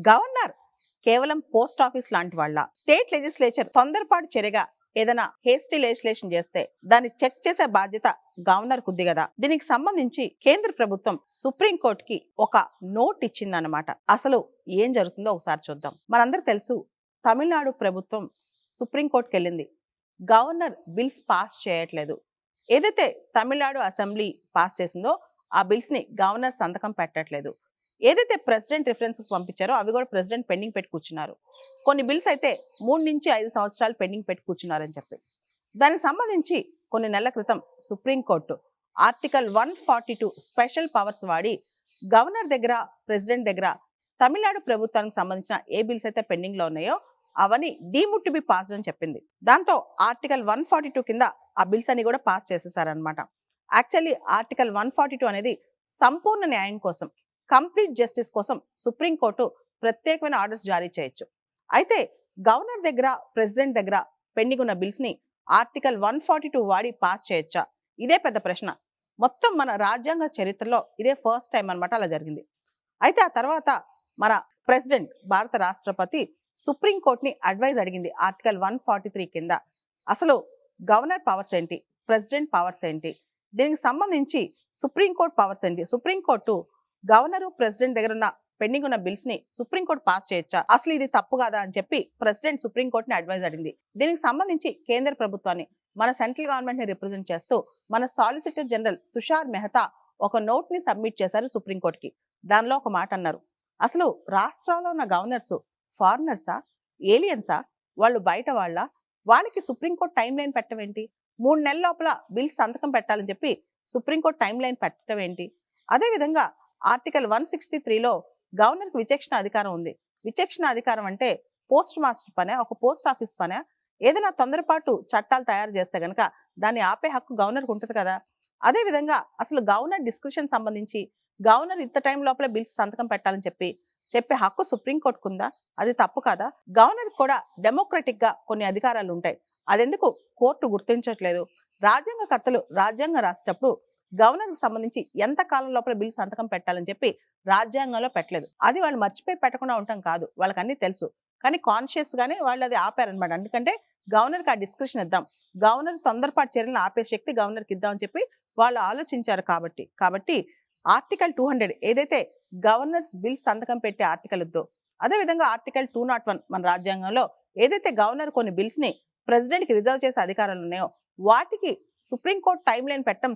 Governor కేవలం post office లాంటి వాళ్ళ? స్టేట్ లెజిస్లేచర్ తొందరపాటు చర్యగా ఏదైనా హేస్టీ లెజిస్లేషన్ చేస్తే దాన్ని చెక్ చేసే బాధ్యత గవర్నర్ కుద్ది కదా. దీనికి సంబంధించి కేంద్ర ప్రభుత్వం సుప్రీంకోర్టుకి ఒక నోట్ ఇచ్చిందన్నమాట. అసలు ఏం జరుగుతుందో ఒకసారి చూద్దాం. మనందరికి తెలుసు, తమిళనాడు ప్రభుత్వం సుప్రీంకోర్టుకి వెళ్ళింది. గవర్నర్ బిల్స్ పాస్ చేయట్లేదు. ఏదైతే తమిళనాడు అసెంబ్లీ పాస్ చేసిందో ఆ బిల్స్ ని గవర్నర్ సంతకం పెట్టట్లేదు. ఏదైతే ప్రెసిడెంట్ రిఫరెన్స్ పంపించారో అవి కూడా ప్రెసిడెంట్ పెండింగ్ పెట్టి కూర్చున్నారు. కొన్ని బిల్స్ అయితే 3 నుంచి 5 సంవత్సరాలు పెండింగ్ పెట్టి కూర్చున్నారని చెప్పి, దానికి సంబంధించి కొన్ని నెలల క్రితం సుప్రీంకోర్టు ఆర్టికల్ 142 స్పెషల్ పవర్స్ వాడి గవర్నర్ దగ్గర, ప్రెసిడెంట్ దగ్గర తమిళనాడు ప్రభుత్వానికి సంబంధించిన ఏ బిల్స్ అయితే పెండింగ్ లో ఉన్నాయో అవన్నీ డీమ్డ్ టు బి పాస్డ్ అని చెప్పింది. దాంతో ఆర్టికల్ 142 కింద ఆ బిల్స్ అన్ని కూడా పాస్ చేసేసారనమాట. యాక్చువల్లీ ఆర్టికల్ 142 అనేది సంపూర్ణ న్యాయం కోసం, కంప్లీట్ జస్టిస్ కోసం సుప్రీంకోర్టు ప్రత్యేకమైన ఆర్డర్స్ జారీ చేయొచ్చు. అయితే గవర్నర్ దగ్గర, ప్రెసిడెంట్ దగ్గర పెండింగ్ ఉన్న బిల్స్ ని ఆర్టికల్ 142 వాడి పాస్ చేయొచ్చా? ఇదే పెద్ద ప్రశ్న. మొత్తం మన రాజ్యాంగ చరిత్రలో ఇదే ఫస్ట్ టైం అనమాట అలా జరిగింది. అయితే ఆ తర్వాత మన ప్రెసిడెంట్, భారత రాష్ట్రపతి సుప్రీంకోర్టుని అడ్వైజ్ అడిగింది ఆర్టికల్ 143 కింద. అసలు గవర్నర్ పవర్స్ ఏంటి, ప్రెసిడెంట్ పవర్స్ ఏంటి, దీనికి సంబంధించి సుప్రీంకోర్టు పవర్స్ ఏంటి, సుప్రీంకోర్టు గవర్నరు, ప్రెసిడెంట్ దగ్గర ఉన్న పెండింగ్ ఉన్న బిల్స్ ని సుప్రీంకోర్టు పాస్ చేయొచ్చా, అసలు ఇది తప్పు కదా అని చెప్పి ప్రెసిడెంట్ సుప్రీంకోర్టుని అడ్వైజ్ అడిగింది. దీనికి సంబంధించి కేంద్ర ప్రభుత్వాన్ని, మన సెంట్రల్ గవర్నమెంట్ ని రిప్రజెంట్ చేస్తూ మన సాలిసిటర్ జనరల్ తుషార్ మెహతా ఒక నోట్ ని సబ్మిట్ చేశారు సుప్రీంకోర్టుకి. దానిలో ఒక మాట అన్నారు, అసలు రాష్ట్రాల్లో ఉన్న గవర్నర్స్ ఫారినర్సా, ఏలియన్సా, వాళ్ళు బయట వాళ్ళకి సుప్రీంకోర్టు టైం లైన్ పెట్టడం ఏంటి? 3 నెలల లోపల బిల్స్ సంతకం పెట్టాలని చెప్పి సుప్రీంకోర్టు టైం లైన్ పెట్టడం ఏంటి? అదేవిధంగా ఆర్టికల్ 163లో గవర్నర్కి విచక్షణ అధికారం ఉంది. విచక్షణ అధికారం అంటే పోస్ట్ మాస్టర్ పనే, ఒక పోస్ట్ ఆఫీస్ పనే. ఏదైనా తొందరపాటు చట్టాలు తయారు చేస్తే గనక దాన్ని ఆపే హక్కు గవర్నర్కి ఉంటుంది కదా. అదేవిధంగా అసలు గవర్నర్ డిస్క్రిప్షన్ సంబంధించి గవర్నర్ ఇంత టైం లోపల బిల్స్ సంతకం పెట్టాలని చెప్పే హక్కు సుప్రీంకోర్టుకు ఉందా? అది తప్పు కదా. గవర్నర్ కూడా డెమోక్రటిక్ గా కొన్ని అధికారాలు ఉంటాయి. అదెందుకు కోర్టు గుర్తించట్లేదు? రాజ్యాంగకర్తలు రాజ్యాంగం రాసేటప్పుడు గవర్నర్కి సంబంధించి ఎంత కాలం లోపల బిల్లు సంతకం పెట్టాలని చెప్పి రాజ్యాంగంలో పెట్టలేదు. అది వాళ్ళు మర్చిపోయి పెట్టకుండా ఉంటాం కాదు, వాళ్ళకి అన్ని తెలుసు. కానీ కాన్షియస్ గానే వాళ్ళు అది ఆపారనమాట. ఎందుకంటే గవర్నర్కి ఆ డిస్క్రిప్షన్ ఇద్దాం, గవర్నర్ తొందరపాటు చర్యలను ఆపే శక్తి గవర్నర్కి ఇద్దామని చెప్పి వాళ్ళు ఆలోచించారు. కాబట్టి ఆర్టికల్ 200 ఏదైతే గవర్నర్స్ బిల్ సంతకం పెట్టే ఆర్టికల్ ఉందో, అదేవిధంగా ఆర్టికల్ 201 మన రాజ్యాంగంలో ఏదైతే గవర్నర్ కొన్ని బిల్స్ ని ప్రెసిడెంట్ కి రిజర్వ్ చేసే అధికారాలు ఉన్నాయో వాటికి సుప్రీంకోర్టు టైం లైన్ పెట్టడం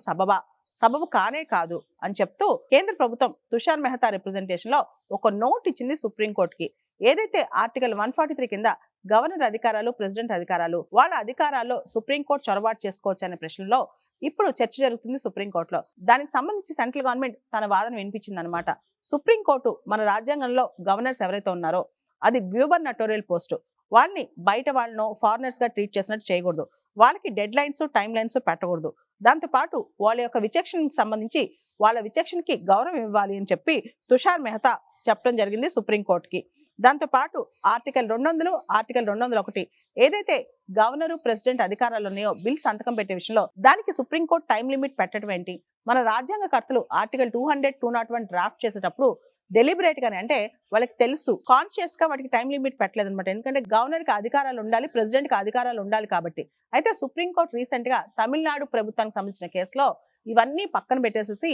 సబబు కానే కాదు అని చెప్తూ కేంద్ర ప్రభుత్వం తుషార్ మెహతా రిప్రజెంటేషన్ లో ఒక నోట్ ఇచ్చింది సుప్రీంకోర్టుకి. ఏదైతే ఆర్టికల్ 143 కింద గవర్నర్ అధికారాలు, ప్రెసిడెంట్ అధికారాలు, వాళ్ళ అధికారాల్లో సుప్రీంకోర్టు చొరబాటు చేసుకోవచ్చు అనే ప్రశ్నలో ఇప్పుడు చర్చ జరుగుతుంది సుప్రీంకోర్టులో. దానికి సంబంధించి సెంట్రల్ గవర్నమెంట్ తన వాదన వినిపించింది అనమాట. సుప్రీంకోర్టు మన రాజ్యాంగంలో గవర్నర్స్ ఎవరైతే ఉన్నారో అది గ్యూబర్నటోరియల్ పోస్ట్, వాళ్ళని బయట వాళ్ళను ఫారినర్స్ గా ట్రీట్ చేసినట్టు చేయకూడదు. వాళ్ళకి డెడ్ లైన్స్, టైం లైన్స్ పెట్టకూడదు. దాంతోపాటు వాళ్ళ యొక్క విచక్షణకి సంబంధించి వాళ్ళ విచక్షణకి గౌరవం ఇవ్వాలి అని చెప్పి తుషార్ మెహతా చెప్పడం జరిగింది సుప్రీంకోర్టుకి. దాంతోపాటు ఆర్టికల్ 200, ఆర్టికల్ 201 ఏదైతే గవర్నరు, ప్రెసిడెంట్ అధికారాలు ఉన్నాయో బిల్ సంతకం పెట్టే విషయంలో దానికి సుప్రీంకోర్టు టైం లిమిట్ పెట్టడం ఏంటి? మన రాజ్యాంగకర్తలు ఆర్టికల్ 200, 201 డ్రాఫ్ట్ చేసేటప్పుడు డెలిబరేట్ గానే, అంటే వాళ్ళకి తెలుసు, కాన్షియస్ గా వాటికి టైం లిమిట్ పెట్టలేదు అనమాట. ఎందుకంటే గవర్నర్ కి అధికారాలు ఉండాలి, ప్రెసిడెంట్ కి అధికారాలు ఉండాలి కాబట్టి. అయితే సుప్రీంకోర్టు రీసెంట్ గా తమిళనాడు ప్రభుత్వానికి సంబంధించిన కేసులో ఇవన్నీ పక్కన పెట్టేసేసి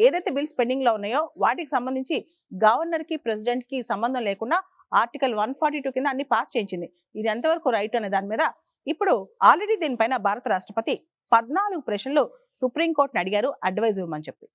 ఏదైతే బిల్స్ పెండింగ్ లో ఉన్నాయో వాటికి సంబంధించి గవర్నర్ కి, ప్రెసిడెంట్ కి సంబంధం లేకుండా ఆర్టికల్ 142 కింద అన్ని పాస్ చేయించింది. ఇది ఎంతవరకు రైట్ అనే దాని మీద ఇప్పుడు ఆల్రెడీ దీనిపైన భారత రాష్ట్రపతి 14 ప్రశ్నలు సుప్రీంకోర్టుని అడిగారు అడ్వైజ్ ఇవ్వమని చెప్పి.